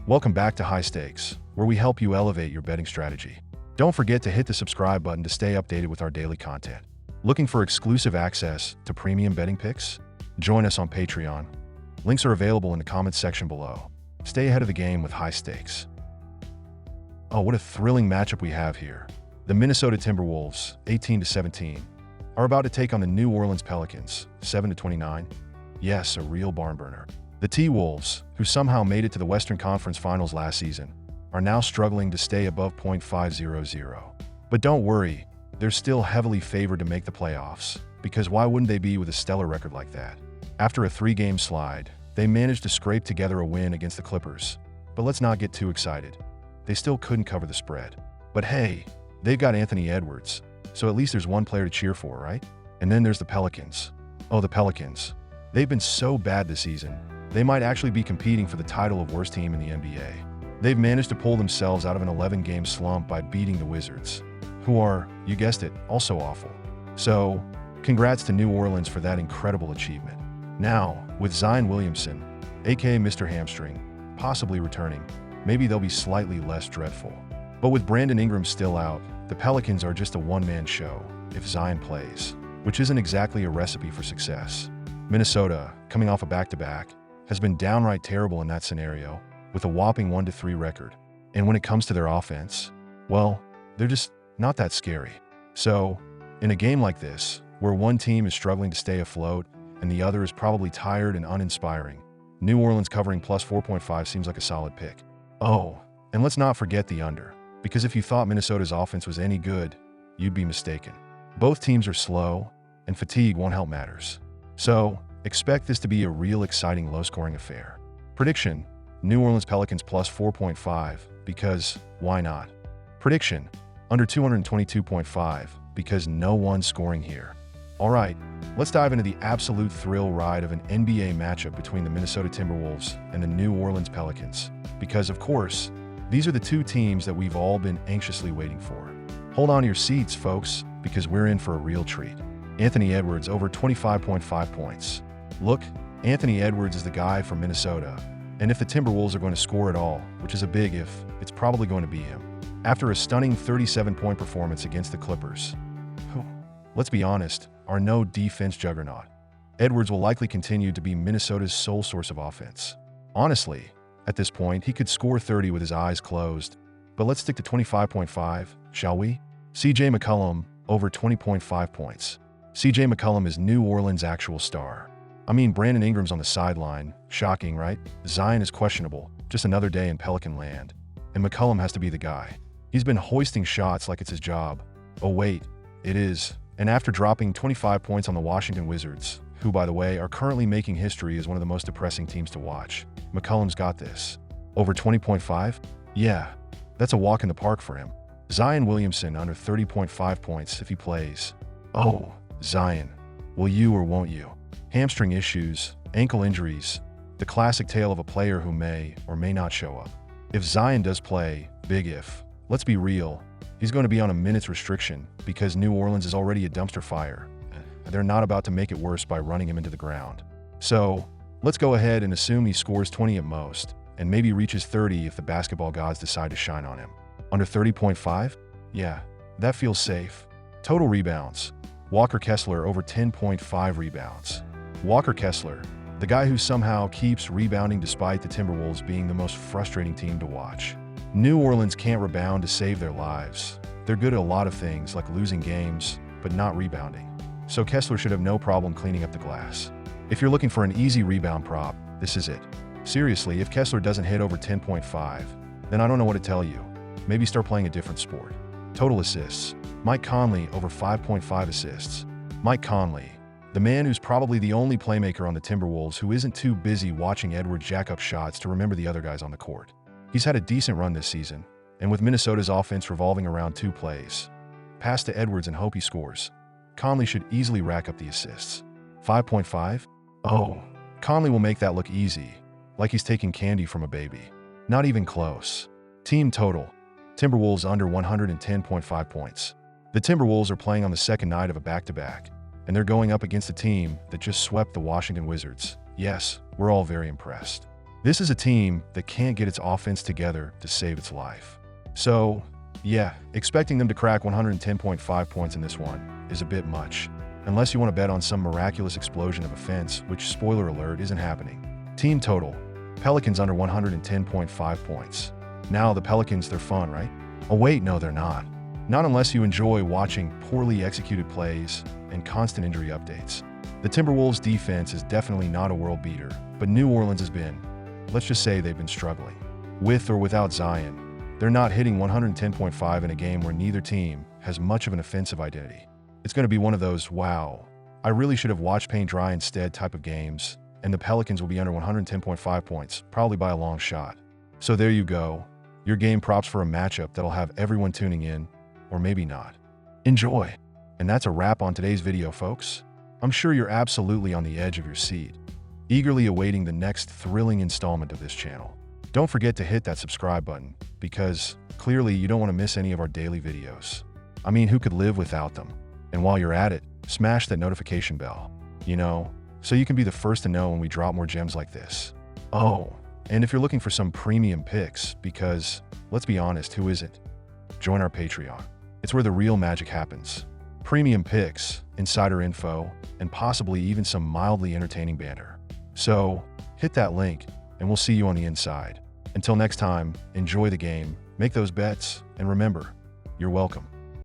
Welcome back to High Stakes, where we help you elevate your betting strategy. Don't forget to hit the subscribe button to stay updated with our daily content. Looking for exclusive access to premium betting picks? Join us on Patreon. Links are available in the comments section below. Stay ahead of the game with High Stakes. Oh, what a thrilling matchup we have here. The Minnesota Timberwolves, 18-17, are about to take on the New Orleans Pelicans, 7-29. Yes, a real barn burner. The T-Wolves, who somehow made it to the Western Conference Finals last season, are now struggling to stay above .500. But don't worry, they're still heavily favored to make the playoffs, because why wouldn't they be with a stellar record like that? After a 3-game slide, they managed to scrape together a win against the Clippers. But let's not get too excited. They still couldn't cover the spread. But hey, they've got Anthony Edwards, so at least there's one player to cheer for, right? And then there's the Pelicans. Oh, the Pelicans. They've been so bad this season, they might actually be competing for the title of worst team in the NBA. They've managed to pull themselves out of an 11-game slump by beating the Wizards, who are, you guessed it, also awful. So, congrats to New Orleans for that incredible achievement. Now, with Zion Williamson, aka Mr. Hamstring, possibly returning, maybe they'll be slightly less dreadful. But with Brandon Ingram still out, the Pelicans are just a one-man show if Zion plays, which isn't exactly a recipe for success. Minnesota, coming off a back-to-back, has been downright terrible in that scenario, with a whopping 1-3 record. And when it comes to their offense, well, they're just not that scary. So, in a game like this, where one team is struggling to stay afloat and the other is probably tired and uninspiring, New Orleans covering plus 4.5 seems like a solid pick. Oh, and let's not forget the under, because if you thought Minnesota's offense was any good, you'd be mistaken. Both teams are slow, and fatigue won't help matters. So, expect this to be a real exciting low-scoring affair. Prediction: New Orleans Pelicans plus 4.5, because why not? Prediction: under 222.5, because no one's scoring here. Alright, let's dive into the absolute thrill ride of an NBA matchup between the Minnesota Timberwolves and the New Orleans Pelicans. Because, of course, these are the two teams that we've all been anxiously waiting for. Hold on to your seats, folks, because we're in for a real treat. Anthony Edwards over 25.5 points. Look, Anthony Edwards is the guy from Minnesota, and if the Timberwolves are going to score at all, which is a big if, it's probably going to be him. After a stunning 37-point performance against the Clippers, who, let's be honest, are no defense juggernaut, Edwards will likely continue to be Minnesota's sole source of offense. Honestly, at this point, he could score 30 with his eyes closed, but let's stick to 25.5, shall we? CJ McCollum over 20.5 points. CJ McCollum is New Orleans' actual star. I mean, Brandon Ingram's on the sideline. Shocking, right? Zion is questionable. Just another day in Pelican land. And McCollum has to be the guy. He's been hoisting shots like it's his job. Oh wait, it is. And after dropping 25 points on the Washington Wizards, who, by the way, are currently making history as one of the most depressing teams to watch, McCollum's got this. Over 20.5? Yeah, that's a walk in the park for him. Zion Williamson under 30.5 points if he plays. Oh, Zion. Will you or won't you? Hamstring issues, ankle injuries, the classic tale of a player who may or may not show up. If Zion does play, big if, let's be real, he's going to be on a minutes restriction because New Orleans is already a dumpster fire. They're not about to make it worse by running him into the ground. So, let's go ahead and assume he scores 20 at most, and maybe reaches 30 if the basketball gods decide to shine on him. Under 30.5? Yeah, that feels safe. Total rebounds. Walker Kessler over 10.5 rebounds. Walker Kessler, the guy who somehow keeps rebounding despite the Timberwolves being the most frustrating team to watch. New Orleans can't rebound to save their lives. They're good at a lot of things like losing games, but not rebounding. So Kessler should have no problem cleaning up the glass. If you're looking for an easy rebound prop, this is it. Seriously, if Kessler doesn't hit over 10.5, then I don't know what to tell you. Maybe start playing a different sport. Total assists. Mike Conley over 5.5 assists. Mike Conley, the man who's probably the only playmaker on the Timberwolves who isn't too busy watching Edwards jack up shots to remember the other guys on the court. He's had a decent run this season, and with Minnesota's offense revolving around 2 plays, pass to Edwards and hope he scores, Conley should easily rack up the assists. 5.5? Oh, Conley will make that look easy, like he's taking candy from a baby. Not even close. Team total. Timberwolves under 110.5 points. The Timberwolves are playing on the second night of a back-to-back, and they're going up against a team that just swept the Washington Wizards. Yes, we're all very impressed. This is a team that can't get its offense together to save its life. So, yeah, expecting them to crack 110.5 points in this one is a bit much, unless you want to bet on some miraculous explosion of offense, which, spoiler alert, isn't happening. Team total: Pelicans under 110.5 points. Now the Pelicans, they're fun, right? Oh wait, no they're not. Not unless you enjoy watching poorly executed plays and constant injury updates. The Timberwolves defense is definitely not a world beater, but New Orleans has been, let's just say they've been struggling. With or without Zion, they're not hitting 110.5 in a game where neither team has much of an offensive identity. It's going to be one of those, wow, I really should have watched paint dry instead type of games, and the Pelicans will be under 110.5 points, probably by a long shot. So there you go, your game props for a matchup that'll have everyone tuning in, or maybe not. Enjoy! And that's a wrap on today's video, folks. I'm sure you're absolutely on the edge of your seat, eagerly awaiting the next thrilling installment of this channel. Don't forget to hit that subscribe button, because clearly you don't want to miss any of our daily videos. I mean, who could live without them? And while you're at it, smash that notification bell, so you can be the first to know when we drop more gems like this. Oh, and if you're looking for some premium picks, because, let's be honest, who isn't? Join our Patreon. It's where the real magic happens. Premium picks, insider info, and possibly even some mildly entertaining banter. So, hit that link, and we'll see you on the inside. Until next time, enjoy the game, make those bets, and remember, you're welcome.